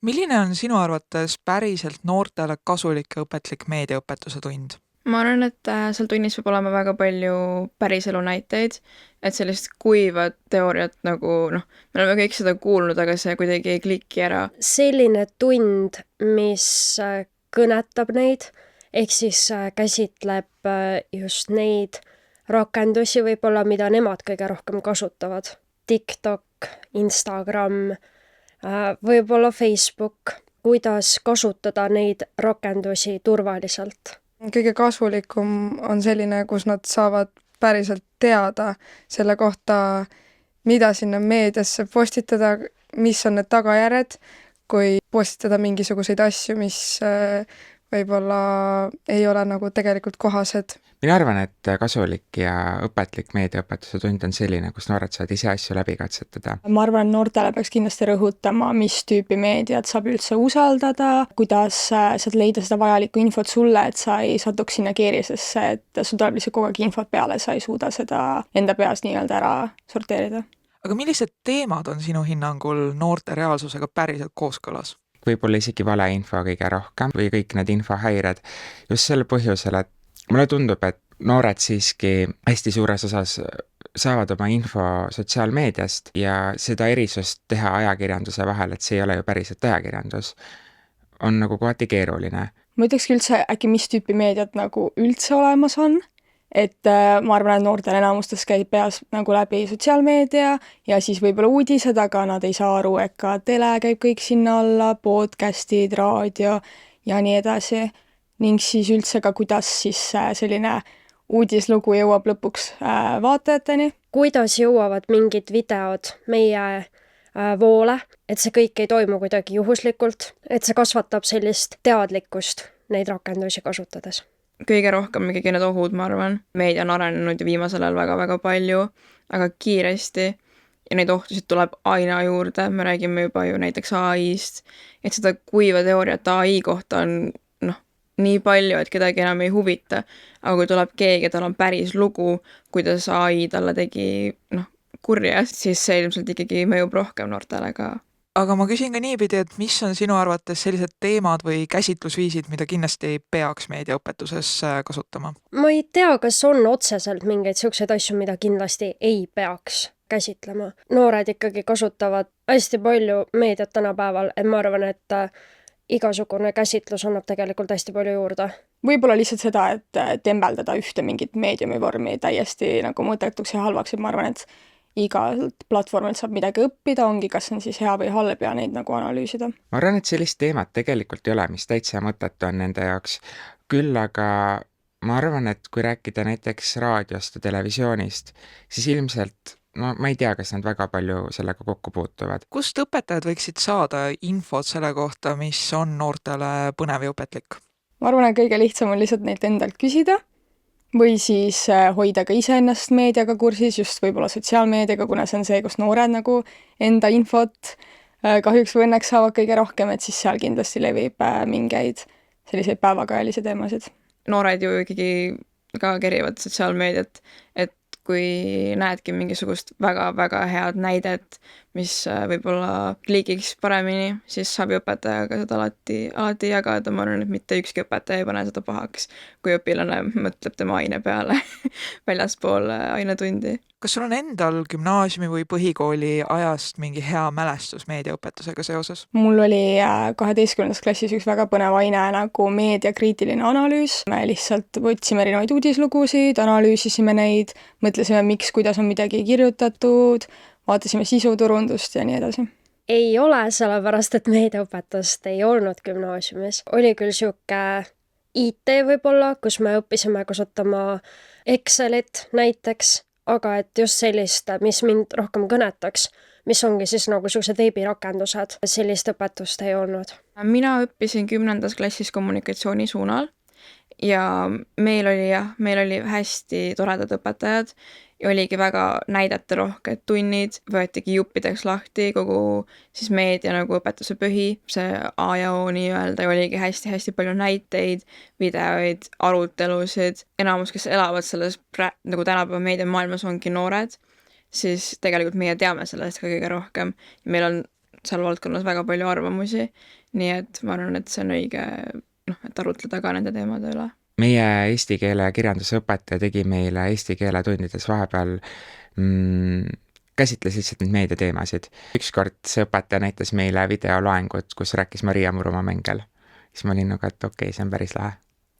Milline on sinu arvates päriselt noortele kasulik ja õpetlik meediaõpetuse tund? Ma arvan, et seal tunnis peab olema väga palju päriselu näiteid, et sellist kuiva teooriat nagu me oleme kõik seda kuulnud, aga see kuidagi ei kliki ära. Selline tund, mis kõnetab neid, ehk siis käsitleb just neid rakendusi võib-olla, mida nemad kõige rohkem kasutavad. TikTok, Instagram, võib-olla Facebook, kuidas kasutada neid rakendusi turvaliselt. Kõige kasulikum on selline, kus nad saavad päriselt teada selle kohta, mida sinna meediasse postitada, mis on need tagajärjed, kui postitada mingisuguseid asju, mis võib-olla ei ole nagu tegelikult kohased. Mina arvan, et kasulik ja õpetlik meediaõpetuse tund on selline, kus noored saavad ise asju läbi katsetada. Ma arvan, et noortele peaks kindlasti rõhutama, mis tüüpi meediat saab üldse usaldada, kuidas saad leida seda vajalikku infot sulle, et sa ei satuks sinna keerisesse, et sul tuleb lihtsalt kogu aeg infot peale, sa ei suuda seda enda peas nii-öelda ära sorteerida. Aga millised teemad on sinu hinnangul noorte reaalsusega päriselt kooskõlas? Võib-olla isegi valeinfo kõige rohkem või kõik need infohäired just sel põhjusel, et mulle tundub, et noored siiski hästi suures osas saavad oma info sotsiaalmeediast ja seda erisust teha ajakirjanduse vahel, et see ei ole ju päriselt ajakirjandus, on nagu kohati keeruline. Ma ütlekski üldse äkki, mis tüüpi meediat nagu üldse olemas on, et ma arvan, et noortel enamustes käib peas nagu läbi sotsiaalmeedia ja siis võib-olla uudised, aga nad ei saa aru, et ka tele käib kõik sinna alla, podcastid, raadio ja nii edasi. Ning siis üldse ka, kuidas siis selline uudislugu jõuab lõpuks vaatajateni. Kuidas jõuavad mingid videod meie voole, et see kõik ei toimu kuidagi juhuslikult, et see kasvatab sellist teadlikkust neid rakendusi kasutades. Kõige rohkem ikkagi need ohud, ma arvan. Meedia on arenenud ju viimasel ajal väga-väga palju, aga kiiresti ja neid ohtusid tuleb aina juurde. Me räägime juba ju näiteks AI-st, et seda kuiva teooriat AI kohta on nii palju, et kedagi enam ei huvita. Aga kui tuleb keegi, tal on päris lugu, kuidas AI talle tegi kurja, siis see ilmselt ikkagi mõjub rohkem noortele ka. Aga ma küsin ka niipidi, et mis on sinu arvates sellised teemad või käsitlusviisid, mida kindlasti ei peaks meediaõpetuses kasutama? Ma ei tea, kas on otseselt mingeid selliseid asju, mida kindlasti ei peaks käsitlema. Noored ikkagi kasutavad hästi palju meediat tänapäeval, et ma arvan, et igasugune käsitlus annab tegelikult hästi palju juurde. Võib-olla lihtsalt seda, et tembeldada ühte mingit meediumi vormi täiesti nagu mõttetuks ja halvaks, et ma arvan, et igalt platvormilt saab midagi õppida, ongi kas on siis hea või halb ja neid nagu analüüsida. Ma arvan, et sellist teemat tegelikult ei ole, mis täitsa mõttetu on nende jaoks. Küll aga ma arvan, et kui rääkida näiteks raadiost ja televisioonist, siis ilmselt ma ei tea, kas nad väga palju sellega kokku puutuvad. Kust õpetajad võiksid saada infot selle kohta, mis on noortele põnev ja õpetlik? Ma arvan, et kõige lihtsam on lihtsalt neilt endalt küsida või siis hoida ka iseennast meediaga kursis, just võib-olla sotsiaalmeediaga, kuna see on see, kus noored nagu enda infot kahjuks või õnneks saavad kõige rohkem, et siis seal kindlasti levib mingeid selliseid päevakajalisi teemasid. Noored ju ikkagi ka kerivad sotsiaalmeediat, et kui näedki mingisugust väga-väga head näidet, mis võib-olla kliigiks paremini, siis saab ju õpetajaga seda alati jagada. Ma arvan, et mitte ükski õpetaja ei pane seda pahaks, kui õpilane mõtleb tema aine peale väljaspool ainetundi. Kas sul on endal gümnaasiumi või põhikooli ajast mingi hea mälestus meediaõpetusega seoses? Mul oli 12. klassis üks väga põnev aine nagu meediakriitiline analüüs. Me lihtsalt võtsime erinevaid uudislugusid, analüüsisime neid, mõtlesime, miks, kuidas on midagi kirjutatud, vaatasime sisuturundust ja nii edasi. Ei ole, sellepärast, et meediaõpetust ei olnud gümnaasiumis. Oli küll siuke IT võib-olla, kus me õppisime kasutama Excelit näiteks, aga et just sellist, mis mind rohkem kõnetaks, mis ongi siis nagu sellised veebirakendused, sellist õpetust ei olnud. Mina õppisin 10. klassis kommunikatsiooni suunal ja meil oli hästi toredad õpetajad ja oligi väga näideterohked tunnid, võetigi juppideks lahti kogu siis meedia nagu õpetuse põhi, see A ja O nii-öelda ja oligi hästi-hästi palju näiteid, videoid, arutelusid. Enamus, kes elavad selles nagu tänapäeva meediamaailmas ongi noored, siis tegelikult meie teame sellest ka kõige rohkem. Meil on seal valdkonnas väga palju arvamusi, nii et ma arvan, et see on õige, et arutleda ka nende teemade üle. Meie eesti keele ja kirjanduse õpetaja tegi meile eesti keele tundides vahepeal käsitles lihtsalt neid meediateemasid. Ükskord see õpetaja näitas meile videoloengut, kus rääkis Maria Murumaa Mengel. Siis ma olin nagu, et okei, see on päris lahe.